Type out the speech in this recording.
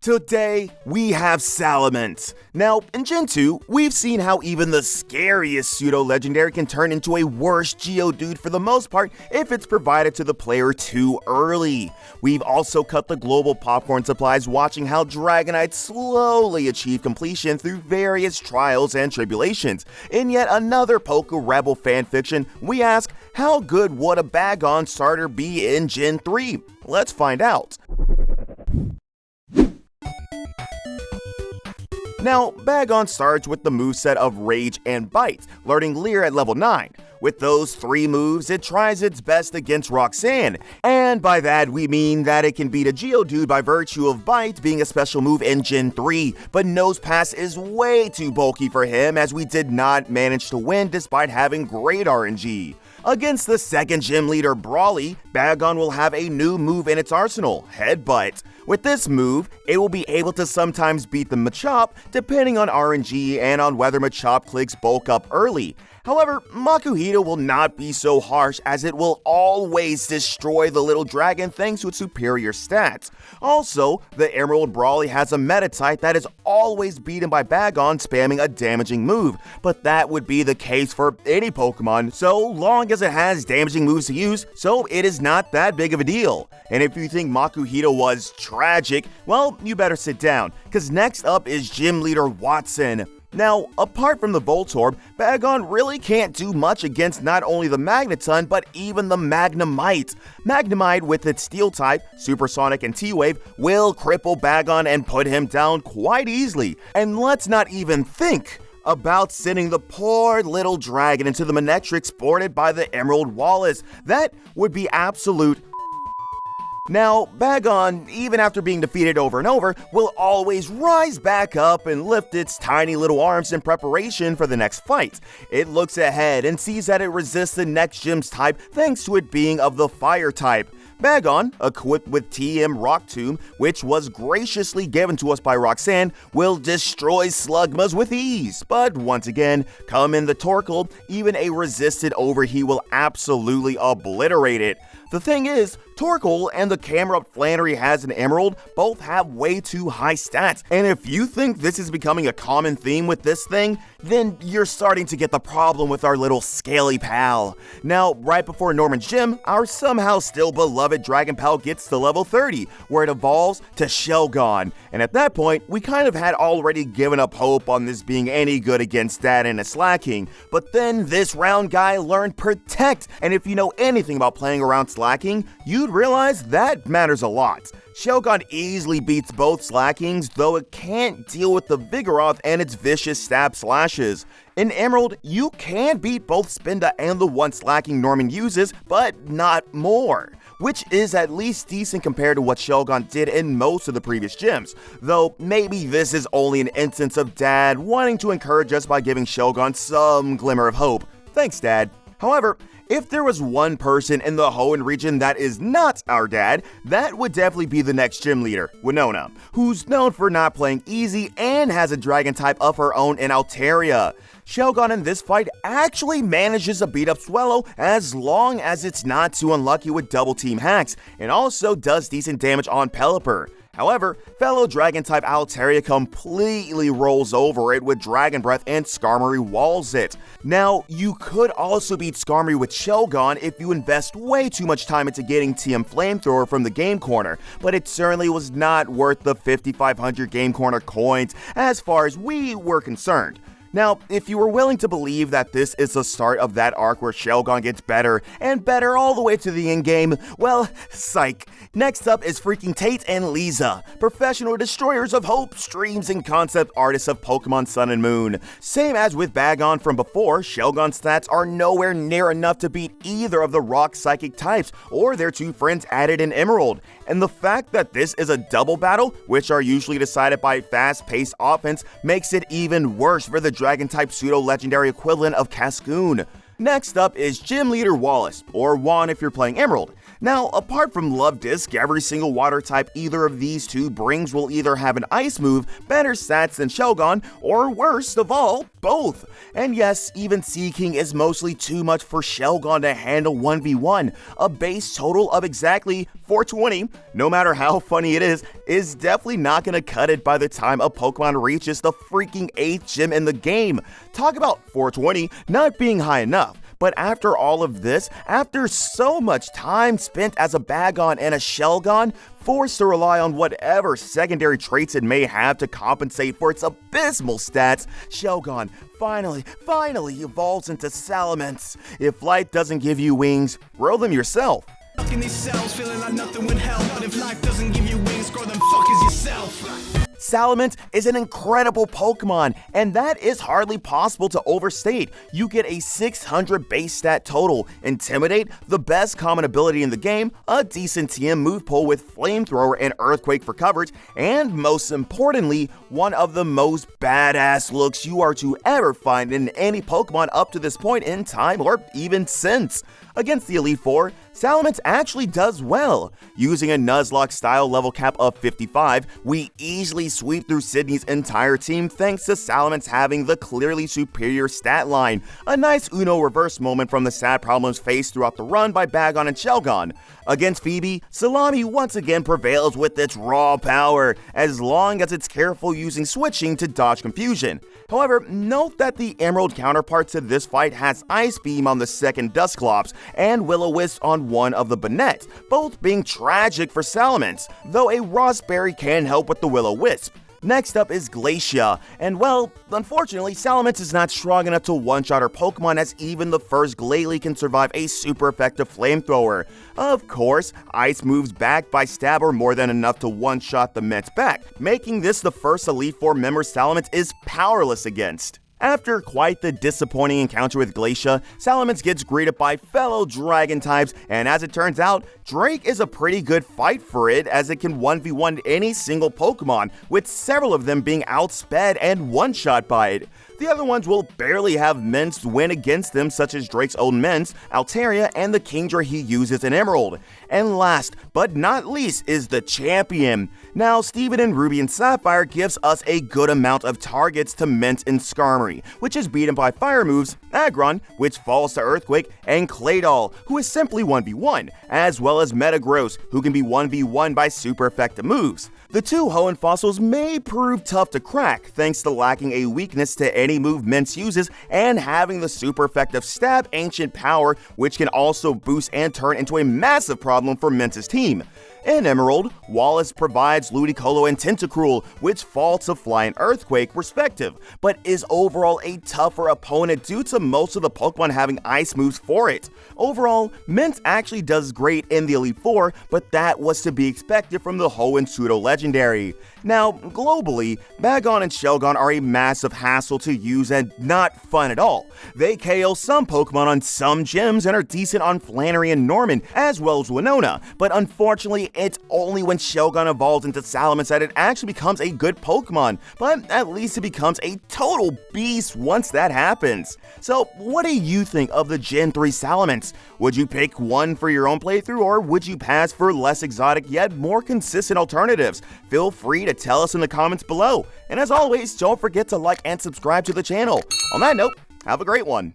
Today, we have Salamence. Now, in Gen 2, we've seen how even the scariest pseudo-legendary can turn into a worse geodude for the most part if it's provided to the player too early. We've also cut the global popcorn supplies watching how Dragonites slowly achieve completion through various trials and tribulations. In yet another Poké Rebel fanfiction, we ask, how good would a Bagon starter be in Gen 3? Let's find out. Now, Bagon starts with the moveset of Rage and Bite, learning Leer at level 9. With those 3 moves, it tries its best against Roxanne, and by that we mean that it can beat a Geodude by virtue of Bite being a special move in Gen 3, but Nosepass is way too bulky for him as we did not manage to win despite having great RNG. Against the second gym leader Brawly, Bagon will have a new move in its arsenal, Headbutt. With this move, it will be able to sometimes beat the Machop, depending on RNG and on whether Machop clicks bulk up early. However, Makuhita will not be so harsh as it will always destroy the little dragon thanks to its superior stats. Also, the Emerald Brawly has a meta type that is always beaten by Bagon spamming a damaging move, but that would be the case for any Pokemon so long as it has damaging moves to use, so it is not that big of a deal. And if you think Makuhita was tragic, well, you better sit down, cause next up is Gym Leader Watson. Now, apart from the Voltorb, Bagon really can't do much against not only the Magneton, but even the Magnemite. Magnemite, with its Steel type, Supersonic, and T-Wave, will cripple Bagon and put him down quite easily. And let's not even think about sending the poor little dragon into the Manectric sported by the Emerald Wallace. That would be absolute. Now, Bagon, even after being defeated over and over, will always rise back up and lift its tiny little arms in preparation for the next fight. It looks ahead and sees that it resists the next gym's type thanks to it being of the fire type. Bagon, equipped with TM Rock Tomb, which was graciously given to us by Roxanne, will destroy Slugmas with ease. But once again, come in the Torkoal, even a resisted overheat will absolutely obliterate it. The thing is, Torkoal and the Camerupt Flannery has an Emerald both have way too high stats, and if you think this is becoming a common theme with this thing, then you're starting to get the problem with our little scaly pal. Now, right before Norman's Gym, our somehow still beloved Dragon Pal gets to level 30, where it evolves to Shelgon, and at that point, we kind of had already given up hope on this being any good against that and a slacking, but then this round guy learned Protect, and if you know anything about playing around slacking, you'd realize that matters a lot. Shelgon easily beats both slackings, though it can't deal with the Vigoroth and its vicious stab slashes. In Emerald, you can beat both Spinda and the one slacking Norman uses, but not more, which is at least decent compared to what Shelgon did in most of the previous gyms, though maybe this is only an instance of Dad wanting to encourage us by giving Shelgon some glimmer of hope. Thanks, Dad. However, if there was one person in the Hoenn region that is not our dad, that would definitely be the next gym leader, Winona, who's known for not playing easy and has a dragon type of her own in Altaria. Shelgon in this fight actually manages to beat up Swellow as long as it's not too unlucky with double team hacks, and also does decent damage on Pelipper. However, fellow Dragon-type Altaria completely rolls over it with Dragon Breath and Skarmory walls it. Now, you could also beat Skarmory with Shelgon if you invest way too much time into getting TM Flamethrower from the Game Corner, but it certainly was not worth the 5,500 Game Corner coins as far as we were concerned. Now, if you were willing to believe that this is the start of that arc where Shelgon gets better and better all the way to the endgame, well, psych. Next up is freaking Tate and Lisa, professional destroyers of hope, streams, and concept artists of Pokemon Sun and Moon. Same as with Bagon from before, Shelgon's stats are nowhere near enough to beat either of the rock psychic types or their two friends added in Emerald. And the fact that this is a double battle, which are usually decided by fast-paced offense, makes it even worse for the Dragon-type pseudo-legendary equivalent of Cascoon. Next up is Gym Leader Wallace, or Juan if you're playing Emerald. Now, apart from Love Disc, every single water type either of these two brings will either have an ice move, better stats than Shelgon, or worst of all, both. And yes, even Seaking is mostly too much for Shelgon to handle 1v1. A base total of exactly 420, no matter how funny it is definitely not gonna cut it by the time a Pokemon reaches the freaking 8th gym in the game. Talk about 420 not being high enough. But after all of this, after so much time spent as a Bagon and a Shelgon, forced to rely on whatever secondary traits it may have to compensate for its abysmal stats, Shelgon finally evolves into Salamence. If life doesn't give you wings, grow them yourself. In these cells, feeling like nothing would help. But if life doesn't give you wings, grow them fuckers yourself. Salamence is an incredible Pokemon, and that is hardly possible to overstate. You get a 600 base stat total, Intimidate, the best common ability in the game, a decent TM move pool with Flamethrower and Earthquake for coverage, and most importantly, one of the most badass looks you are to ever find in any Pokemon up to this point in time or even since. Against the Elite Four, Salamence actually does well. Using a Nuzlocke style level cap of 55, we easily sweep through Sydney's entire team thanks to Salamence having the clearly superior stat line. A nice Uno reverse moment from the sad problems faced throughout the run by Bagon and Shelgon. Against Phoebe, Salami once again prevails with its raw power, as long as it's careful using switching to dodge confusion. However, note that the Emerald counterpart to this fight has Ice Beam on the second Dusclops and Will-O-Wisp on one of the Bonnets, both being tragic for Salamence, though a Raspberry can help with the Will-O-Wisp. Next up is Glacia, and well, unfortunately, Salamence is not strong enough to one-shot her Pokemon, as even the first Glalie can survive a super effective Flamethrower. Of course, Ice moves back by Stab are more than enough to one-shot the Mets back, making this the first Elite Four member Salamence is powerless against. After quite the disappointing encounter with Glacia, Salamence gets greeted by fellow dragon types, and as it turns out, Drake is a pretty good fight for it, as it can 1v1 any single Pokemon, with several of them being outsped and one-shot by it. The other ones will barely have Mints win against them, such as Drake's own Mints, Altaria, and the Kingdra he uses in Emerald. And last but not least is the champion. Now, Steven in Ruby and Sapphire gives us a good amount of targets to Mint and Skarmory, which is beaten by fire moves, Aggron, which falls to Earthquake, and Claydol, who is simply 1v1, as well as Metagross, who can be 1v1 by super effective moves. The two Hoenn fossils may prove tough to crack, thanks to lacking a weakness to any move Mints uses and having the super effective Stab Ancient Power, which can also boost and turn into a massive problem for Mints' team. In Emerald, Wallace provides Ludicolo and Tentacruel, which fall to Fly and Earthquake respective, but is overall a tougher opponent due to most of the Pokemon having ice moves for it. Overall, Mint actually does great in the Elite Four, but that was to be expected from the Hoenn Pseudo Legendary. Now, globally, Bagon and Shelgon are a massive hassle to use and not fun at all. They KO some Pokemon on some gyms and are decent on Flannery and Norman, as well as Winona, but unfortunately, it's only when Shelgon evolves into Salamence that it actually becomes a good Pokemon, but at least it becomes a total beast once that happens. So, what do you think of the Gen 3 Salamence? Would you pick one for your own playthrough, or would you pass for less exotic yet more consistent alternatives? Feel free to tell us in the comments below. And as always, don't forget to like and subscribe to the channel. On that note, have a great one.